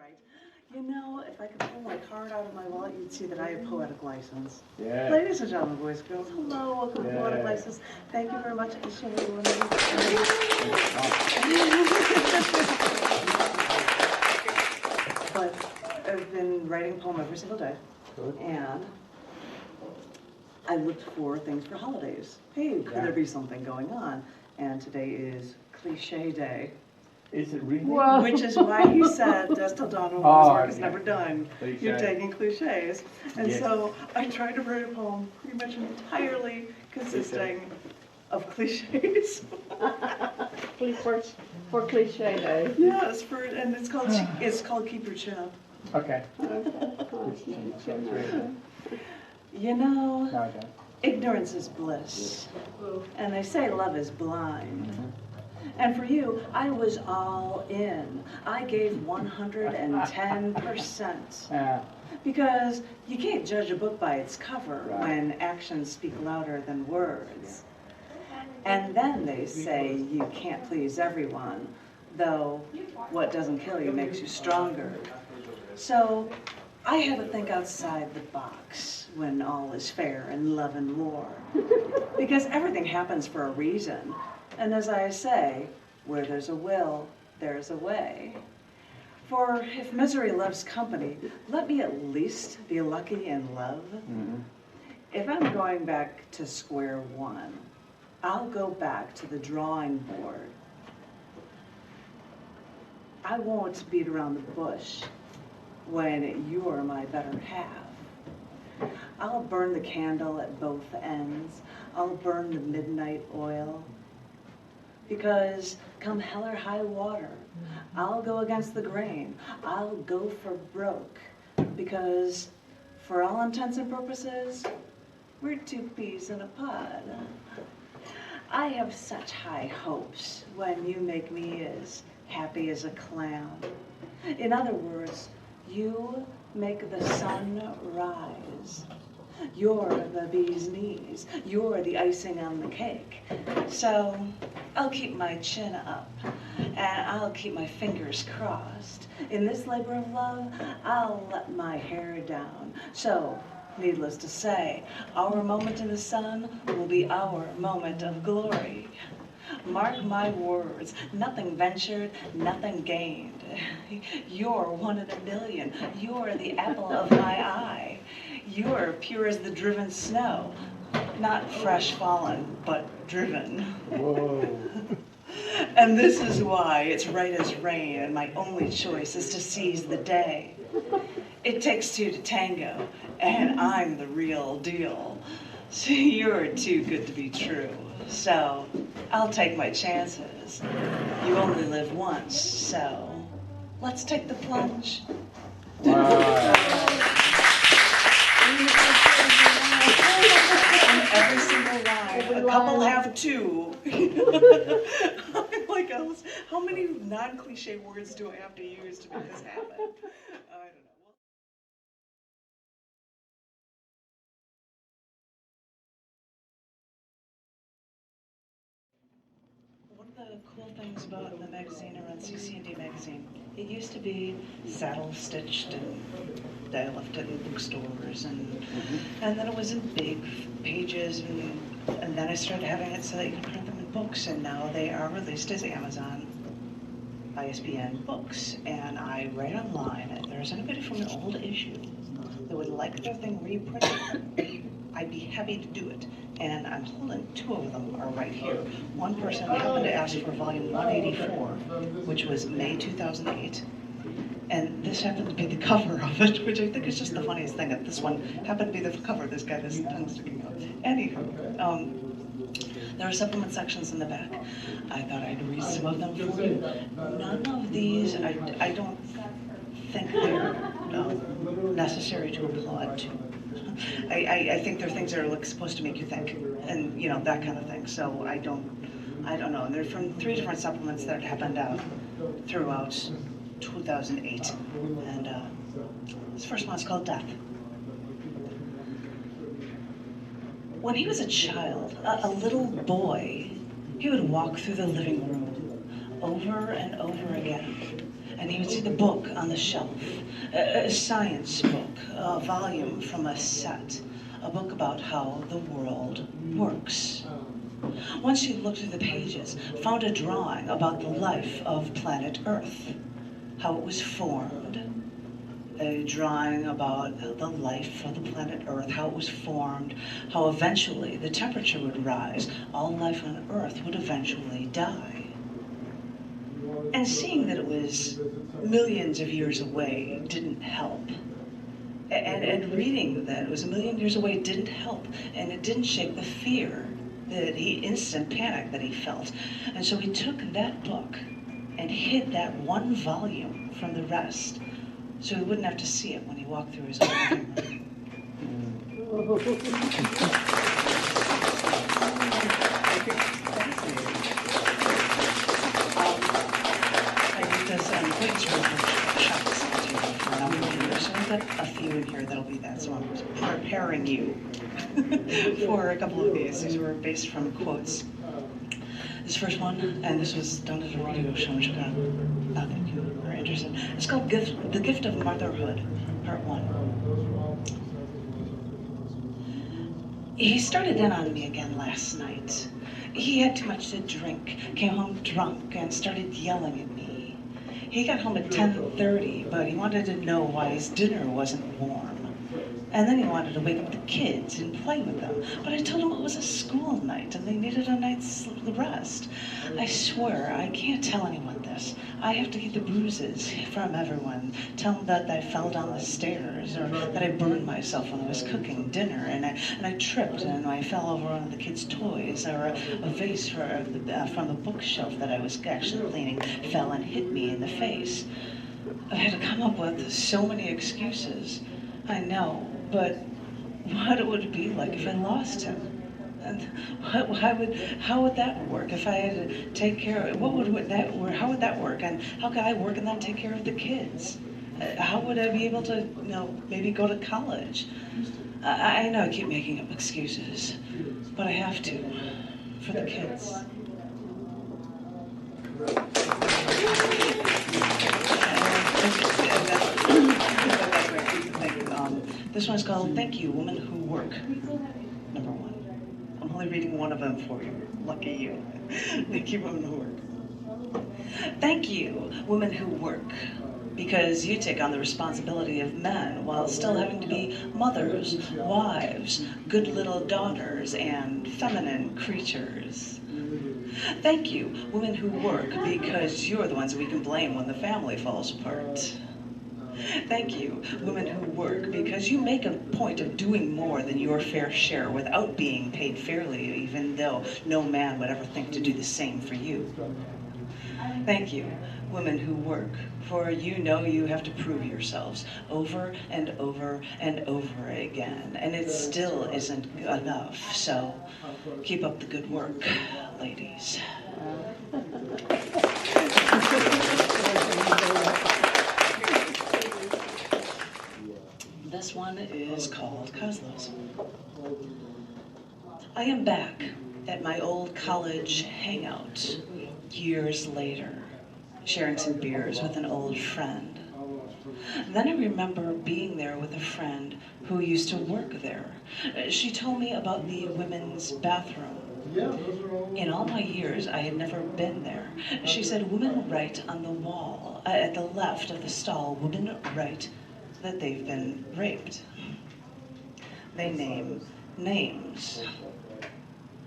right. You know, if I could pull my card out of my wallet, you'd see that I have poetic license. Yeah. Ladies and gentlemen, boys and girls, hello, welcome to Poetic License. Thank you very much. But I've been writing a poem every single day. Good. And I looked for things for holidays. Hey, could there be something going on? And today is Cliche Day. Is it really? Whoa. Which is why he said, "Dust till dawn, when his work is never done." Cliche. You're taking cliches. And Yes. so I tried to write a poem pretty much entirely consisting of cliches. Kuypers for Cliche Day. Yes, and it's called Keep Your Chin Up. Okay. You know, No, I don't. ignorance is bliss. And they say love is blind. And for you, I was all in. I gave 110%. Because you can't judge a book by its cover when actions speak louder than words. And then they say you can't please everyone, though what doesn't kill you makes you stronger. So I had to think outside the box when all is fair in love and war. Because everything happens for a reason. And as I say, where there's a will, there's a way. For if misery loves company, let me at least be lucky in love. If I'm going back to square one, I'll go back to the drawing board. I won't beat around the bush when you're my better half. I'll burn the candle at both ends. I'll burn the midnight oil. Because come hell or high water, I'll go against the grain. I'll go for broke. Because for all intents and purposes, we're two peas in a pod. I have such high hopes when you make me as happy as a clown. In other words, you make the sun rise. You're the bee's knees. You're the icing on the cake. So I'll keep my chin up and I'll keep my fingers crossed. In this labor of love, I'll let my hair down. So, needless to say, our moment in the sun will be our moment of glory. Mark my words, nothing ventured, nothing gained. You're one in a million. You're the apple of my eye. You're pure as the driven snow. Not fresh fallen, but driven. Whoa. And this is why it's right as rain, and my only choice is to seize the day. It takes two to tango, and I'm the real deal. So you're too good to be true. So I'll take my chances. You only live once, so let's take the plunge. Wow. Every single line. A couple have two. I'm like, how many non-cliche words do I have to use to make this happen? I don't know. One of the cool things about the magazine around cc&d magazine, it used to be saddle stitched and I left it in bookstores and then it was in big pages and then I started having it so that you can print them in books, and now they are released as Amazon, ISBN books, and I write online. If there's anybody from an old issue that would like their thing reprinted, I'd be happy to do it. And I'm holding two of them are right here. One person happened to ask for volume 184, which was May 2008. And this happened to be the cover of it, which I think is just the funniest thing, that this one happened to be the cover. This guy has his tongue sticking out. Anywho, there are supplement sections in the back. I thought I'd read some of them for you. None of these, I don't think they're necessary to applaud to. I think they're things that are like supposed to make you think, and you know, that kind of thing. So I don't know. And they're from 3 different supplements that happened out throughout 2008, and this first one's called Death. When he was a child, a little boy, he would walk through the living room over and over again, and he would see the book on the shelf, a science book, a volume from a set, a book about how the world works. Once he looked through the pages, found a drawing about the life of planet Earth, how it was formed, a drawing about the life of the planet Earth, how it was formed, how eventually the temperature would rise, all life on Earth would eventually die. And seeing that it was millions of years away didn't help. And reading that it was a million years away didn't help, and it didn't shake the fear, the instant panic that he felt. And so he took that book and hid that one volume from the rest, so he wouldn't have to see it when he walked through his own living room. I did this Queen's Room shots for a number of years, so I've got a few in here that'll be that, so I'm preparing you for a couple of these. These were based from quotes. This first one, and this was done at a radio show in Chicago. I think you are interested. It's called The Gift of Motherhood, Part 1. He started in on me again last night. He had too much to drink, came home drunk, and started yelling at me. He got home at 10:30, but he wanted to know why his dinner wasn't warm. And then he wanted to wake up the kids and play with them. But I told him it was a school night and they needed a night's rest. I swear, I can't tell anyone this. I have to keep the bruises from everyone. Tell them that I fell down the stairs, or that I burned myself when I was cooking dinner, and I tripped and I fell over one of the kids' toys, or a vase from the bookshelf that I was actually cleaning fell and hit me in the face. I had to come up with so many excuses. I know, but what would it be like if I lost him? And how would that work? If I had to take care of, how would that work? And how could I work and then take care of the kids? How would I be able to, maybe go to college? I know I keep making up excuses, but I have to, for the kids. This one's called Thank You, Women Who Work. Number 1. I'm only reading one of them for you. Lucky you. Thank you, women who work. Thank you, women who work, because you take on the responsibility of men while still having to be mothers, wives, good little daughters, and feminine creatures. Thank you, women who work, because you're the ones that we can blame when the family falls apart. Thank you, women who work, because you make a point of doing more than your fair share without being paid fairly, even though no man would ever think to do the same for you. Thank you, women who work, for you know you have to prove yourselves over and over and over again, and it still isn't enough, so keep up the good work, ladies. This one is called Cosmos. I am back at my old college hangout years later, sharing some beers with an old friend. Then I remember being there with a friend who used to work there. She told me about the women's bathroom. In all my years, I had never been there. She said, women write on the wall, at the left of the stall, women write that they've been raped. They name names.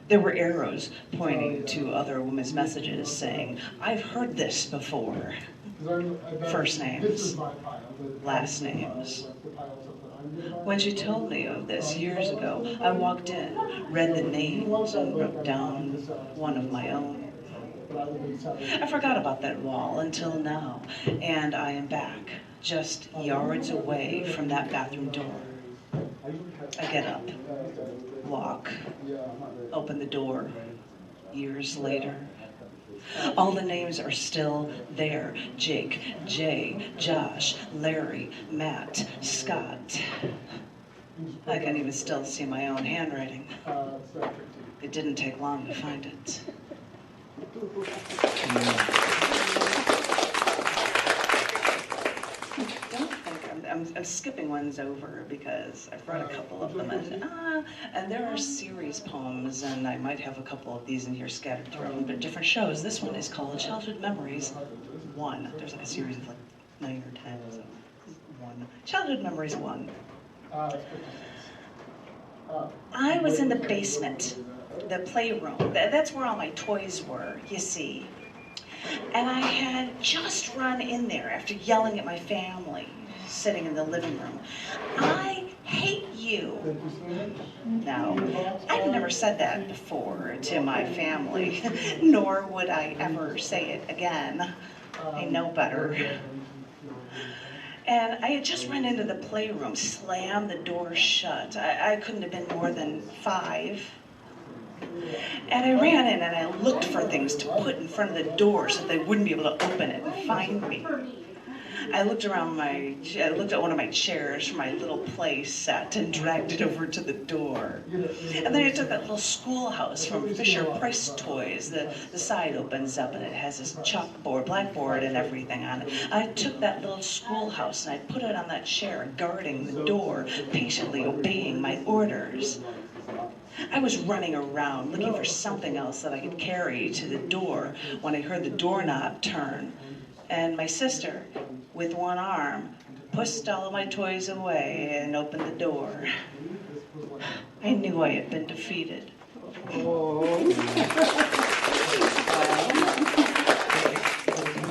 There were arrows pointing to other women's messages saying, I've heard this before. First names, last names. When she told me of this years ago, I walked in, read the names, and wrote down one of my own. I forgot about that wall until now, and I am back, just yards away from that bathroom door. I get up, walk, open the door, years later. All the names are still there. Jake, Jay, Josh, Larry, Matt, Scott. I can even still see my own handwriting. It didn't take long to find it. I'm skipping ones over because I've read a couple of them, and there are series poems, and I might have a couple of these in here scattered throughout, but different shows. This one is called Childhood Memories 1. There's like a series of like 9 or 10, so 1. Childhood Memories 1. I was in the basement, the playroom. That's where all my toys were, you see. And I had just run in there after yelling at my family, sitting in the living room. I hate you. No, I've never said that before to my family, nor would I ever say it again. I know better. And I had just run into the playroom, slammed the door shut. I couldn't have been more than 5. And I ran in and I looked for things to put in front of the door so they wouldn't be able to open it and find me. I looked at one of my chairs for my little play set and dragged it over to the door. And then I took that little schoolhouse from Fisher Price Toys. The side opens up and it has this chalkboard, blackboard and everything on it. I took that little schoolhouse and I put it on that chair, guarding the door, patiently obeying my orders. I was running around looking for something else that I could carry to the door when I heard the doorknob turn. And my sister, with one arm, pushed all of my toys away and opened the door. I knew I had been defeated. Oh.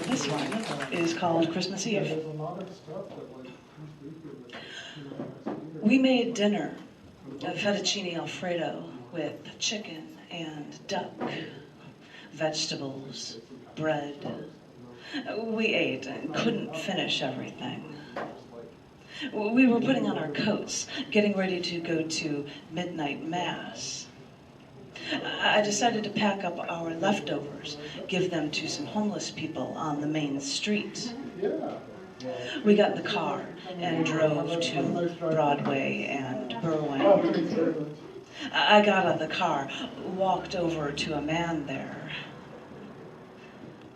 This one is called Christmas Eve. We made dinner, a fettuccine alfredo with chicken and duck, vegetables, bread. We ate and couldn't finish everything. We were putting on our coats, getting ready to go to midnight mass. I decided to pack up our leftovers, give them to some homeless people on the main street. We got in the car and drove to Broadway and Berwyn. I got out of the car, walked over to a man there,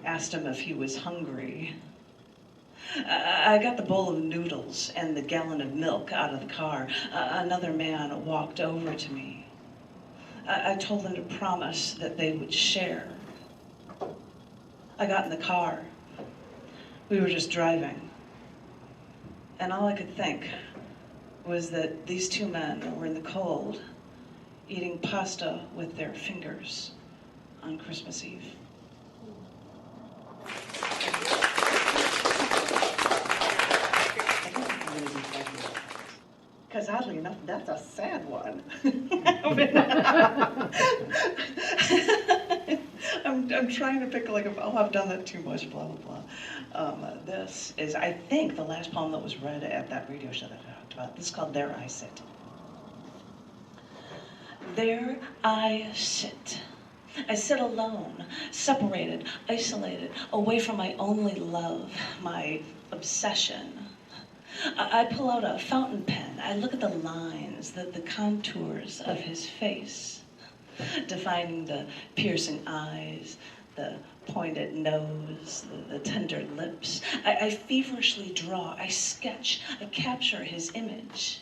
asked him if he was hungry. I got the bowl of noodles and the gallon of milk out of the car. Another man walked over to me. I told them to promise that they would share. I got in the car. We were just driving. And all I could think was that these 2 men were in the cold, eating pasta with their fingers on Christmas Eve. Because oddly enough, that's a sad one. I'm trying to pick like, oh, I've done that too much, blah, blah, blah. This is, I think, the last poem that was read at that radio show that I talked about. This is called There I Sit. There I sit. I sit alone, separated, isolated, away from my only love, my obsession. I pull out a fountain pen. I look at the lines, the contours of his face, defining the piercing eyes, the pointed nose, the tender lips. I feverishly draw, I sketch, I capture his image.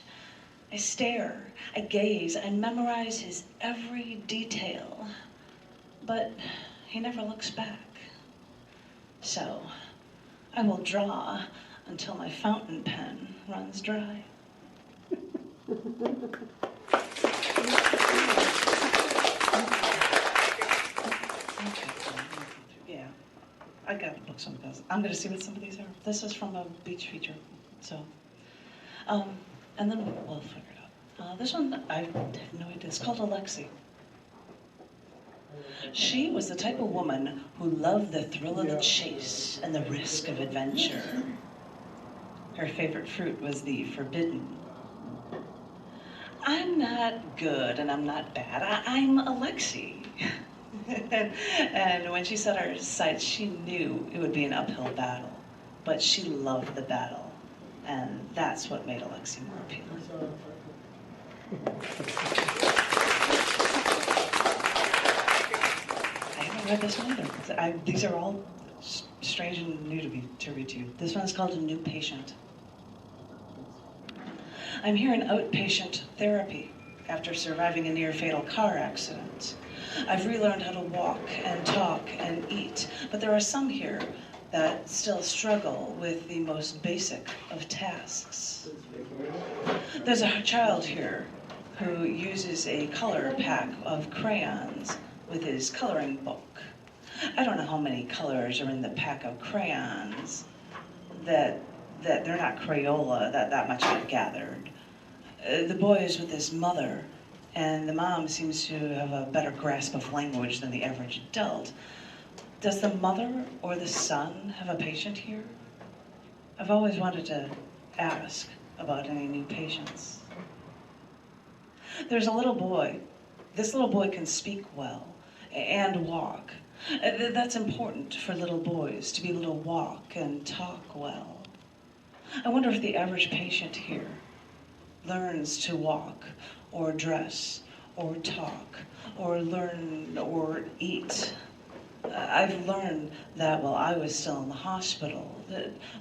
I stare, I gaze, I memorize his every detail. But he never looks back. So I will draw until my fountain pen runs dry. Yeah, I gotta book some of those. I'm gonna see what some of these are. This is from a beach feature, so. And then we'll figure it out. This one, I have no idea. It's called Alexi. She was the type of woman who loved the thrill of the chase and the risk of adventure. Her favorite fruit was the forbidden. I'm not good and I'm not bad. I'm Alexi. And when she set her sights, she knew it would be an uphill battle, but she loved the battle, and that's what made Alexi more appealing. I haven't read this one either. These are all strange and new to read to you. This one is called A New Patient. I'm here in outpatient therapy after surviving a near-fatal car accident. I've relearned how to walk and talk and eat, but there are some here that still struggle with the most basic of tasks. There's a child here who uses a color pack of crayons with his coloring book. I don't know how many colors are in the pack of crayons, that they're not Crayola, that much I've gathered. The boy is with his mother, and the mom seems to have a better grasp of language than the average adult. Does the mother or the son have a patient here? I've always wanted to ask about any new patients. There's a little boy. This little boy can speak well and walk. That's important for little boys, to be able to walk and talk well. I wonder if the average patient here learns to walk or dress or talk or learn or eat. I've learned that while I was still in the hospital,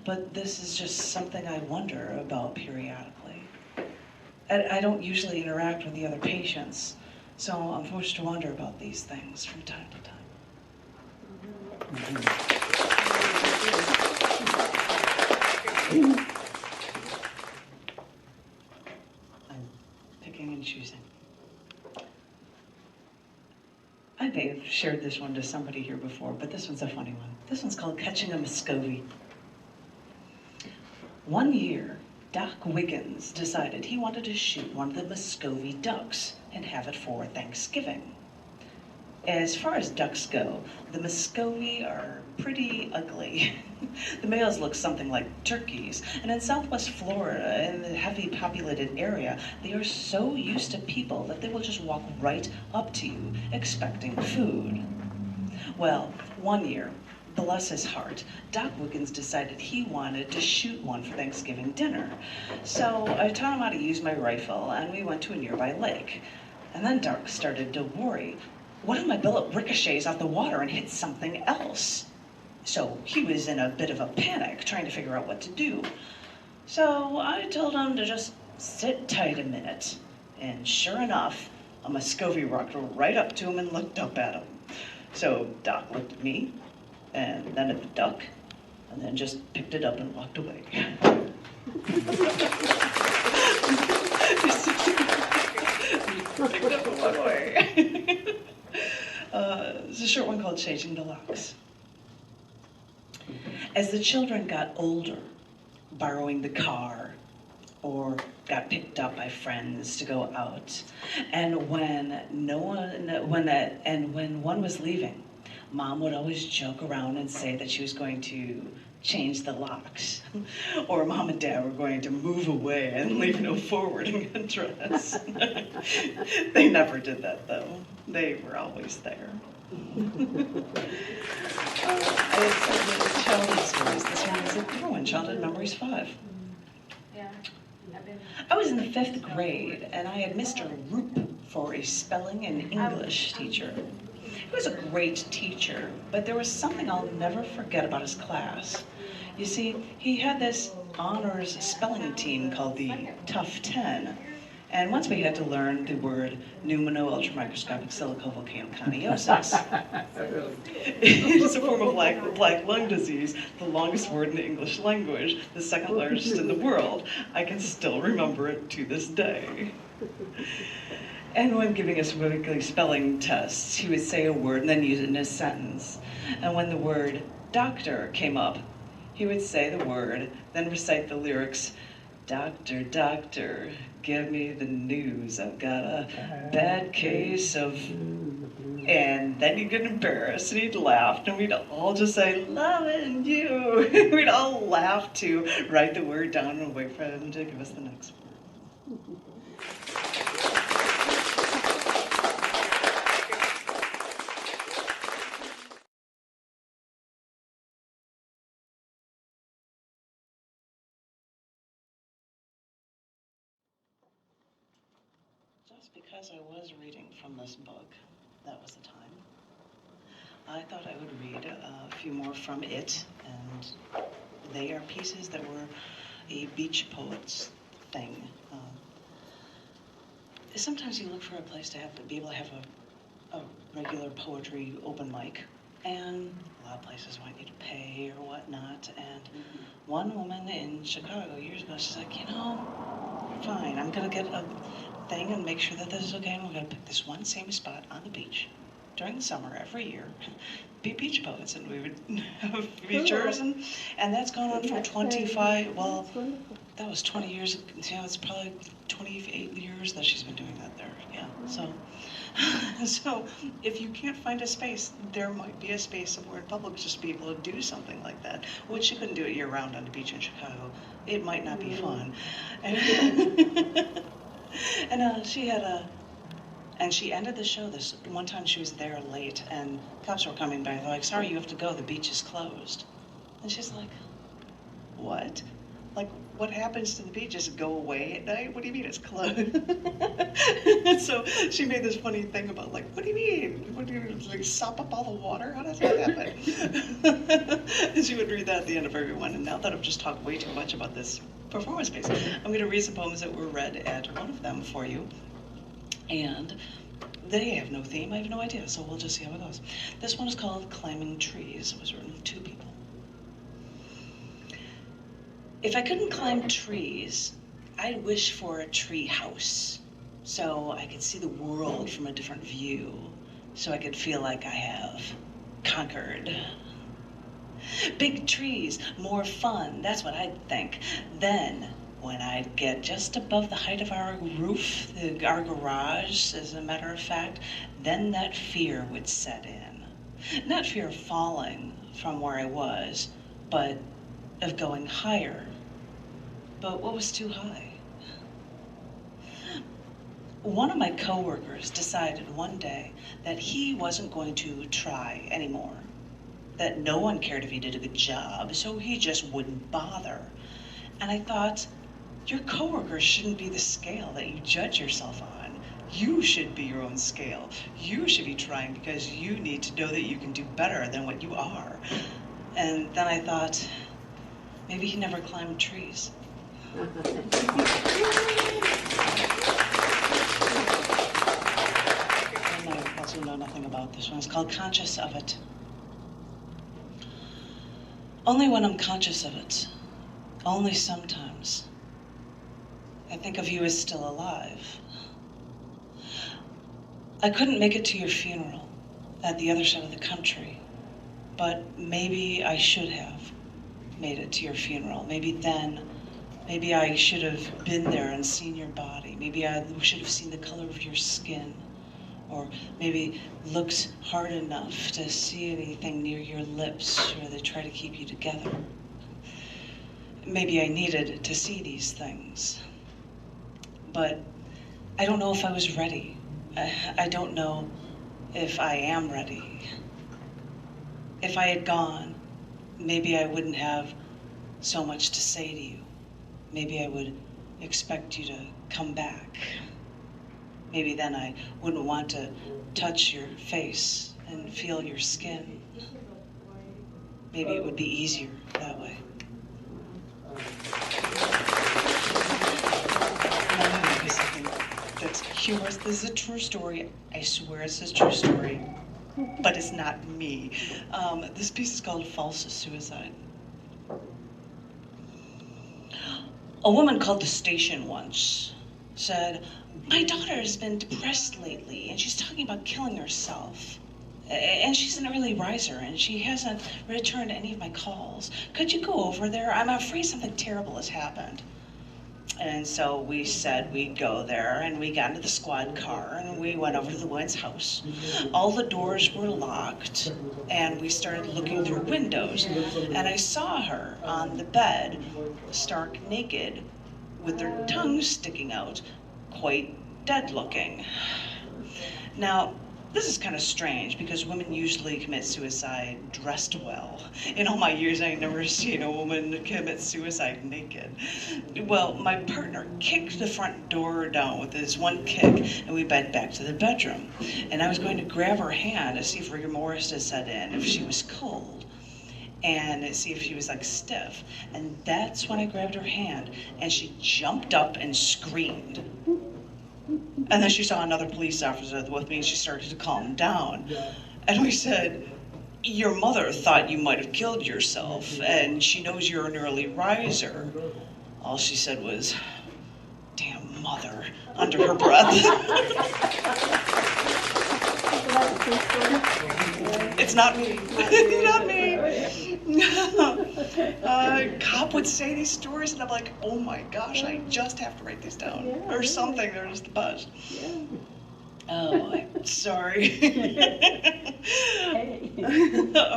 but this is just something I wonder about periodically. I don't usually interact with the other patients, so I'm forced to wonder about these things from time to time. I'm picking and choosing. I may have shared this one to somebody here before, but this one's a funny one. This one's called Catching a Muscovy. One year, Doc Wiggins decided he wanted to shoot one of the Muscovy ducks and have it for Thanksgiving. As far as ducks go, the Muscovy are pretty ugly. The males look something like turkeys, and in Southwest Florida, in the heavy populated area, they are so used to people that they will just walk right up to you, expecting food. Well, one year, bless his heart, Doc Wiggins decided he wanted to shoot one for Thanksgiving dinner. So I taught him how to use my rifle, and we went to a nearby lake. And then Doc started to worry. What if my bullet ricochets off the water and hits something else? So he was in a bit of a panic, trying to figure out what to do. So I told him to just sit tight a minute. And sure enough, a Muscovy walked right up to him and looked up at him. So Doc looked at me, and then at the duck, and then just picked it up and walked away. Picked up and walked away. It's a short one called Changing the Locks. As the children got older, borrowing the car, or got picked up by friends to go out, and when one was leaving, Mom would always joke around and say that she was going to change the locks, or Mom and Dad were going to move away and leave no forwarding address. They never did that, though. They were always there. I had said childhood stories. This one is a different one, Childhood Memories 5. I was in the 5th grade, and I had Mr. Roop for a spelling and English teacher. He was a great teacher, but there was something I'll never forget about his class. You see, he had this honors spelling team called the Tough 10. And once we had to learn the word pneumono-ultramicroscopic silicovolcanoconiosis. It is a form of black lung disease, the longest word in the English language, the second largest in the world. I can still remember it to this day. And when giving us weekly spelling tests, he would say a word and then use it in a sentence. And when the word doctor came up, he would say the word, then recite the lyrics, "Doctor, doctor, give me the news. I've got a bad case of..." And then he'd get embarrassed and he'd laugh and we'd all just say, "Loving you." We'd all laugh to write the word down and wait for him to give us the next word. Just because I was reading from this book, that was the time. I thought I would read a few more from it, and they are pieces that were a beach poet's thing. Sometimes you look for a place to be able to have a regular poetry open mic, and a lot of places want you to pay or whatnot. And one woman in Chicago years ago, she's like, fine, I'm gonna get a thing and make sure that this is okay, and we're gonna pick this one same spot on the beach during the summer every year, be beach poets, and we would have features, and that's gone on for 25, well, that was 20 years, it's probably 28 years that she's been doing that there, yeah, so if you can't find a space, there might be a space somewhere in public just to be able to do something like that, which you couldn't do it year-round on the beach in Chicago. It might not be fun. And and she ended the show this one time. She was there late, and cops were coming by. They're like, "Sorry, you have to go. The beach is closed." And she's like, "What? Like, what happens to the beach? Does it go away at night? What do you mean it's closed?" And so she made this funny thing about, like, what do you mean? What do you like sop up all the water? How does that happen? And she would read that at the end of every one. And now that I've just talked way too much about this performance space, I'm going to read some poems that were read at one of them for you. And they have no theme. I have no idea. So we'll just see how it goes. This one is called Climbing Trees. It was written with 2 people. If I couldn't climb trees, I'd wish for a tree house, so I could see the world from a different view, so I could feel like I have conquered. Big trees, more fun, that's what I'd think. Then, when I'd get just above the height of our roof, our garage, as a matter of fact, then that fear would set in. Not fear of falling from where I was, but of going higher. But what was too high? One of my coworkers decided one day that he wasn't going to try anymore, that no one cared if he did a good job, so he just wouldn't bother. And I thought, your coworker shouldn't be the scale that you judge yourself on. You should be your own scale. You should be trying because you need to know that you can do better than what you are. And then I thought, maybe he never climbed trees. I also know nothing about this one. It's called Conscious of It. Only when I'm conscious of it, only sometimes, I think of you as still alive. I couldn't make it to your funeral at the other side of the country, but maybe I should have made it to your funeral. Maybe I should have been there and seen your body. Maybe I should have seen the color of your skin, or maybe looked hard enough to see anything near your lips where they try to keep you together. Maybe I needed to see these things, but I don't know if I was ready. I don't know if I am ready. If I had gone, maybe I wouldn't have so much to say to you. Maybe I would expect you to come back. Maybe then I wouldn't want to touch your face and feel your skin. Maybe it would be easier that way. That's humorous. This is a true story. I swear it's a true story, but it's not me. This piece is called False Suicide. A woman called the station once, said, "My daughter has been depressed lately, and she's talking about killing herself. And she's an early riser, and she hasn't returned any of my calls. Could you go over there? I'm afraid something terrible has happened." And so we said we'd go there, and we got into the squad car, and we went over to the woman's house. All the doors were locked, and we started looking through windows, and I saw her on the bed, stark naked, with her tongue sticking out, quite dead looking. Now, this is kind of strange because women usually commit suicide dressed well. In all my years, I never seen a woman commit suicide naked. Well, my partner kicked the front door down with his one kick, and we went back to the bedroom. And I was going to grab her hand to see if rigor mortis had set in, if she was cold. and see if she was like stiff. And that's when I grabbed her hand, and she jumped up and screamed. And then she saw another police officer with me, and she started to calm down. And we said, your mother thought you might have killed yourself, and she knows you're an early riser. All she said was, damn mother, under her breath. It's not me. Not me. Cop would say these stories, and I'm like, oh my gosh, I just have to write these down. Or something, they're just the best. Oh, I'm sorry.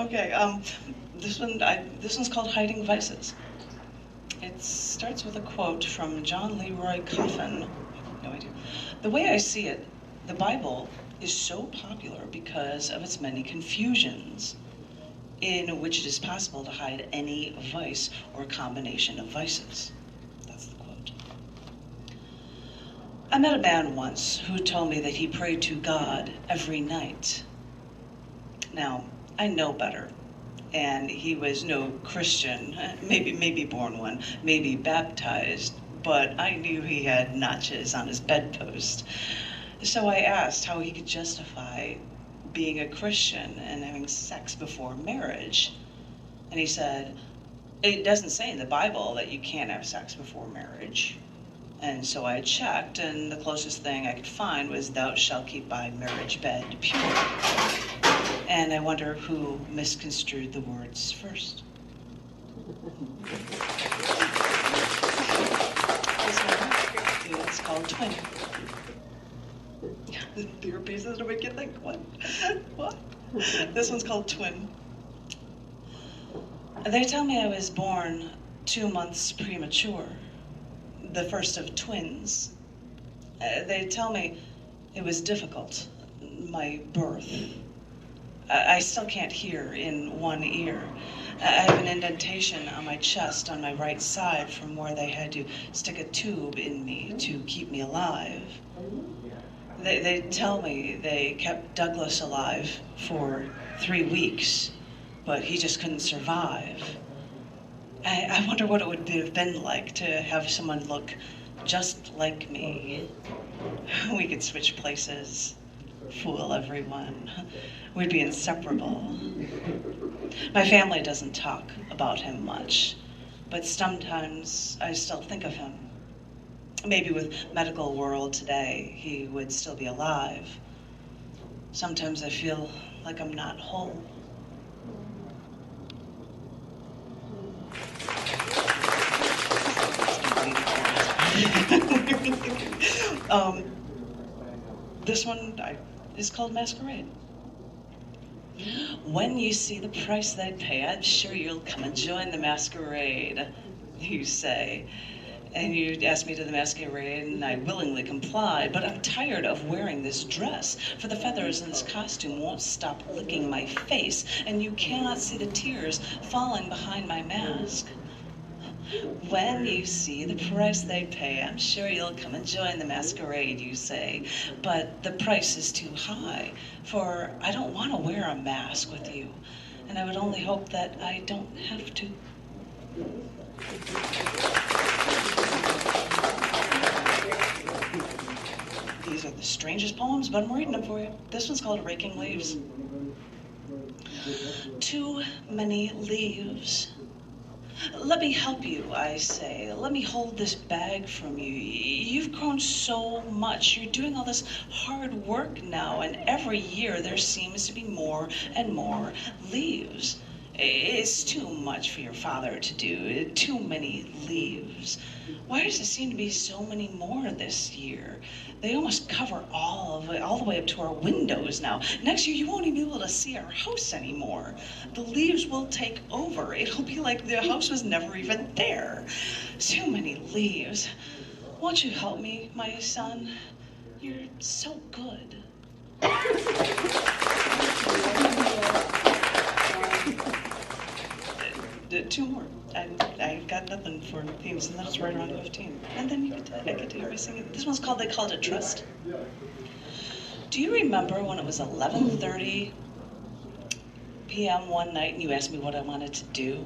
Okay, this one's called Hiding Vices. It starts with a quote from John Leroy Coffin. No idea. The way I see it, the Bible is so popular because of its many confusions, in which it is possible to hide any vice or combination of vices. That's the quote. I met a man once who told me that he prayed to God every night. Now, I know better, and he was no Christian, maybe born one, maybe baptized, but I knew he had notches on his bedpost. So I asked how he could justify being a Christian and having sex before marriage. And he said, it doesn't say in the Bible that you can't have sex before marriage. And so I checked, and the closest thing I could find was thou shalt keep thy marriage bed pure. And I wonder who misconstrued the words first. This one is called Twin. Bigger pieces to make you think, what? What? This one's called Twin. They tell me I was born 2 months premature, the first of twins. They tell me it was difficult, my birth. I still can't hear in one ear. I have an indentation on my chest on my right side from where they had to stick a tube in me to keep me alive. They tell me they kept Douglas alive for 3 weeks, but he just couldn't survive. I wonder what it would have been like to have someone look just like me. We could switch places, fool everyone. We'd be inseparable. My family doesn't talk about him much, but sometimes I still think of him. Maybe with medical world today, he would still be alive. Sometimes I feel like I'm not whole. This one is called Masquerade. When you see the price they pay, I'm sure you'll come and join the masquerade, you say. And you asked me to the masquerade, and I willingly complied, but I'm tired of wearing this dress, for the feathers in this costume won't stop licking my face, and you cannot see the tears falling behind my mask. When you see the price they pay, I'm sure you'll come and join the masquerade, you say. But the price is too high, for I don't want to wear a mask with you, and I would only hope that I don't have to. These are the strangest poems, but I'm reading them for you. This one's called Raking Leaves. Too many leaves. Let me help you, I say. Let me hold this bag from you. You've grown so much. You're doing all this hard work now, and every year there seems to be more and more leaves. It's too much for your father to do. Too many leaves. Why does it seem to be so many more this year? They almost cover all the way up to our windows now. Next year, you won't even be able to see our house anymore. The leaves will take over. It'll be like the house was never even there. Too many leaves. Won't you help me, my son? You're so good. Two more. I got nothing for themes, and that's right around 15. And then I get to hear me singing. This one's called, they called it Trust. Do you remember when it was 11:30 p.m. one night and you asked me what I wanted to do.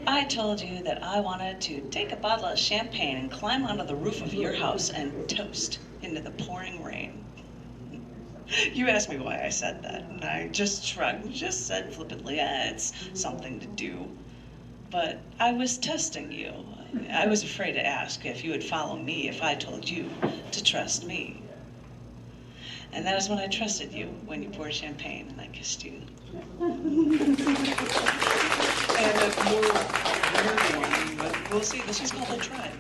I told you that I wanted to take a bottle of champagne and climb onto the roof of your house and toast into the pouring rain. You asked me why I said that, and I just shrugged and just said flippantly, it's something to do. But I was testing you. I was afraid to ask if you would follow me if I told you to trust me. And that is when I trusted you, when you poured champagne and I kissed you. And a more weird one, but we'll see. This was called The Tribe.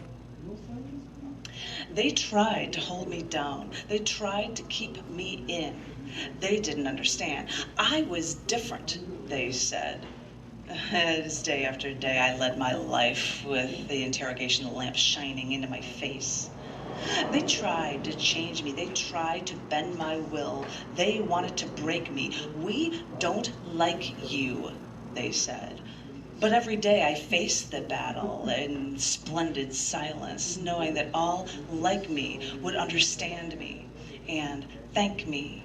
They tried to hold me down. They tried to keep me in. They didn't understand. I was different, they said. As day after day, I led my life with the interrogation lamp shining into my face. They tried to change me. They tried to bend my will. They wanted to break me. We don't like you, they said. But every day I faced the battle in splendid silence, knowing that all like me would understand me and thank me.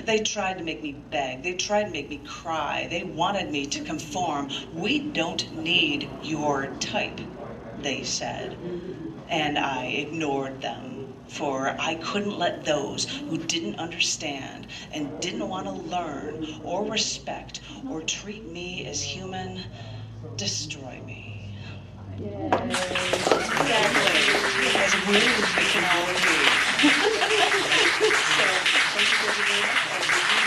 They tried to make me beg. They tried to make me cry. They wanted me to conform. We don't need your type, they said. And I ignored them, for I couldn't let those who didn't understand and didn't want to learn or respect or treat me as human destroy me. Yay. Exactly. As weird as we can all be. So, thank you for everything.